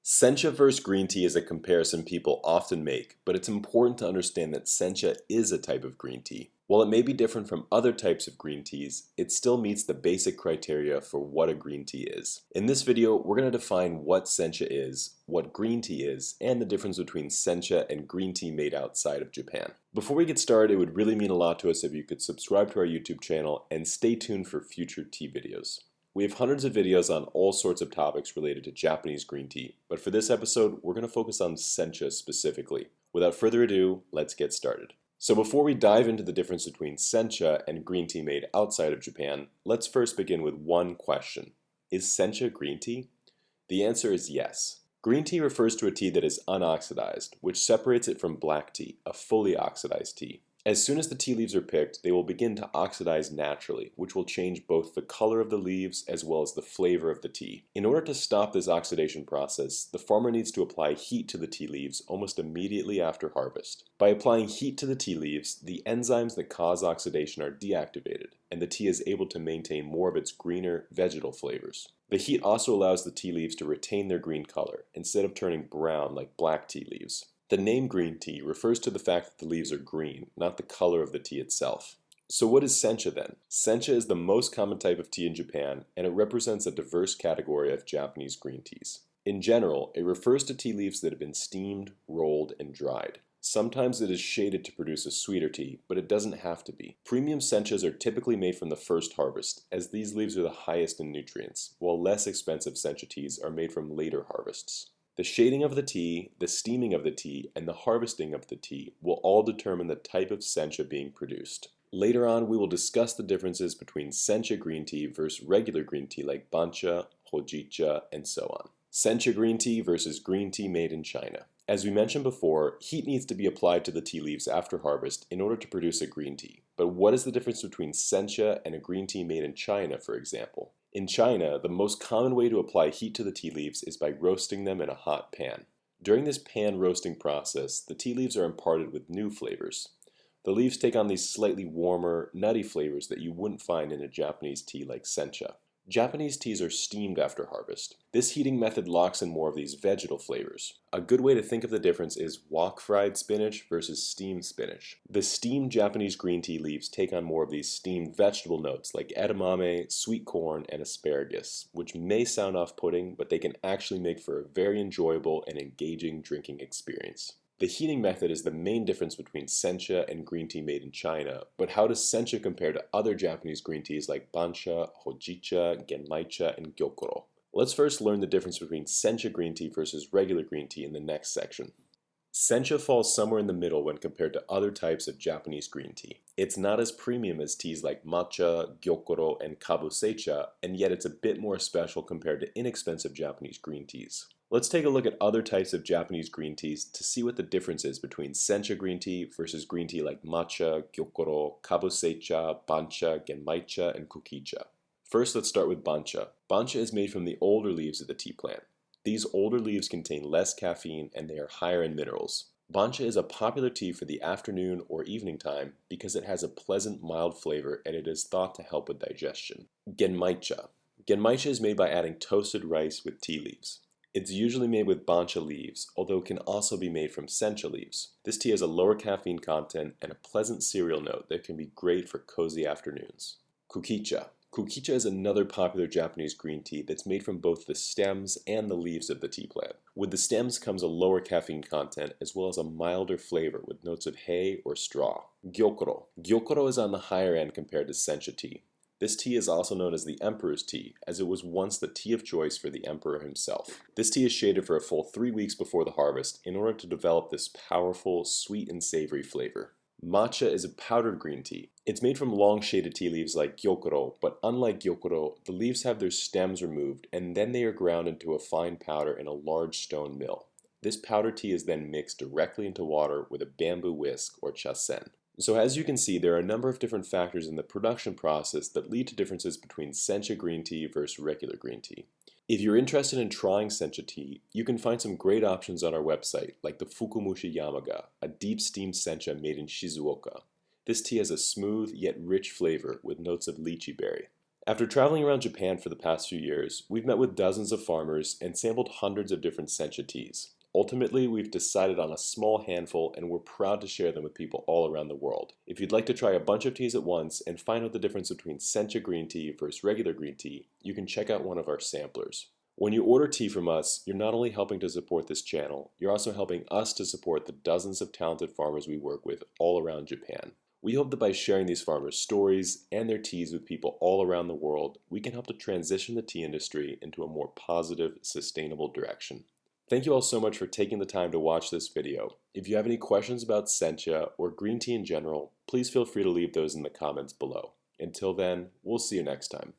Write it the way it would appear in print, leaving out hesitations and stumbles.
Sencha versus green tea is a comparison people often make, but it's important to understand that sencha is a type of green tea. While it may be different from other types of green teas, it still meets the basic criteria for what a green tea is. In this video, we're going to define what sencha is, what green tea is, and the difference between sencha and green tea made outside of Japan. Before we get started, it would really mean a lot to us if you could subscribe to our YouTube channel and stay tuned for future tea videos. We have hundreds of videos on all sorts of topics related to Japanese green tea, but for this episode, we're going to focus on sencha specifically. Without further ado, let's get started. So before we dive into the difference between sencha and green tea made outside of Japan, let's first begin with one question. Is sencha green tea? The answer is yes. Green tea refers to a tea that is unoxidized, which separates it from black tea, a fully oxidized tea. As soon as the tea leaves are picked, they will begin to oxidize naturally, which will change both the color of the leaves as well as the flavor of the tea. In order to stop this oxidation process, the farmer needs to apply heat to the tea leaves almost immediately after harvest. By applying heat to the tea leaves, the enzymes that cause oxidation are deactivated, and the tea is able to maintain more of its greener, vegetal flavors. The heat also allows the tea leaves to retain their green color, instead of turning brown like black tea leaves. The name green tea refers to the fact that the leaves are green, not the color of the tea itself. So what is sencha then? Sencha is the most common type of tea in Japan, and it represents a diverse category of Japanese green teas. In general, it refers to tea leaves that have been steamed, rolled, and dried. Sometimes it is shaded to produce a sweeter tea, but it doesn't have to be. Premium senchas are typically made from the first harvest, as these leaves are the highest in nutrients, while less expensive sencha teas are made from later harvests. The shading of the tea, the steaming of the tea, and the harvesting of the tea will all determine the type of sencha being produced. Later on, we will discuss the differences between sencha green tea versus regular green tea like Bancha, Kukicha, and so on. Sencha green tea versus green tea made in China. As we mentioned before, heat needs to be applied to the tea leaves after harvest in order to produce a green tea. But what is the difference between sencha and a green tea made in China, for example? In China, the most common way to apply heat to the tea leaves is by roasting them in a hot pan. During this pan roasting process, the tea leaves are imparted with new flavors. The leaves take on these slightly warmer, nutty flavors that you wouldn't find in a Japanese tea like sencha. Japanese teas are steamed after harvest. This heating method locks in more of these vegetal flavors. A good way to think of the difference is wok-fried spinach versus steamed spinach. The steamed Japanese green tea leaves take on more of these steamed vegetable notes like edamame, sweet corn, and asparagus, which may sound off-putting, but they can actually make for a very enjoyable and engaging drinking experience. The heating method is the main difference between sencha and green tea made in China, but how does sencha compare to other Japanese green teas like Bancha, Kukicha, Genmaicha, and Gyokuro? Let's first learn the difference between sencha green tea versus regular green tea in the next section. Sencha falls somewhere in the middle when compared to other types of Japanese green tea. It's not as premium as teas like Matcha, Gyokuro, and Kabusecha, and yet it's a bit more special compared to inexpensive Japanese green teas. Let's take a look at other types of Japanese green teas to see what the difference is between sencha green tea versus green tea like Matcha, Gyokuro, Kabusecha, Bancha, Genmaicha, and Kukicha. First, let's start with Bancha. Bancha is made from the older leaves of the tea plant. These older leaves contain less caffeine and they are higher in minerals. Bancha is a popular tea for the afternoon or evening time because it has a pleasant, mild flavor and it is thought to help with digestion. Genmaicha. Genmaicha is made by adding toasted rice with tea leaves. It's usually made with Bancha leaves, although it can also be made from sencha leaves. This tea has a lower caffeine content and a pleasant cereal note that can be great for cozy afternoons. Kukicha. Kukicha is another popular Japanese green tea that's made from both the stems and the leaves of the tea plant. With the stems comes a lower caffeine content as well as a milder flavor with notes of hay or straw. Gyokuro. Gyokuro is on the higher end compared to sencha tea. This tea is also known as the Emperor's tea, as it was once the tea of choice for the emperor himself. This tea is shaded for a full 3 weeks before the harvest in order to develop this powerful, sweet and savory flavor. Matcha is a powdered green tea. It's made from long shaded tea leaves like Gyokuro, but unlike Gyokuro, the leaves have their stems removed and then they are ground into a fine powder in a large stone mill. This powdered tea is then mixed directly into water with a bamboo whisk or chasen. So as you can see, there are a number of different factors in the production process that lead to differences between sencha green tea versus regular green tea. If you're interested in trying sencha tea, you can find some great options on our website, like the Fukumushi Yamaga, a deep steamed sencha made in Shizuoka. This tea has a smooth yet rich flavor with notes of lychee berry. After traveling around Japan for the past few years, we've met with dozens of farmers and sampled hundreds of different sencha teas. Ultimately, we've decided on a small handful and we're proud to share them with people all around the world. If you'd like to try a bunch of teas at once and find out the difference between sencha green tea versus regular green tea, you can check out one of our samplers. When you order tea from us, you're not only helping to support this channel, you're also helping us to support the dozens of talented farmers we work with all around Japan. We hope that by sharing these farmers' stories and their teas with people all around the world, we can help to transition the tea industry into a more positive, sustainable direction. Thank you all so much for taking the time to watch this video. If you have any questions about sencha or green tea in general, please feel free to leave those in the comments below. Until then, we'll see you next time.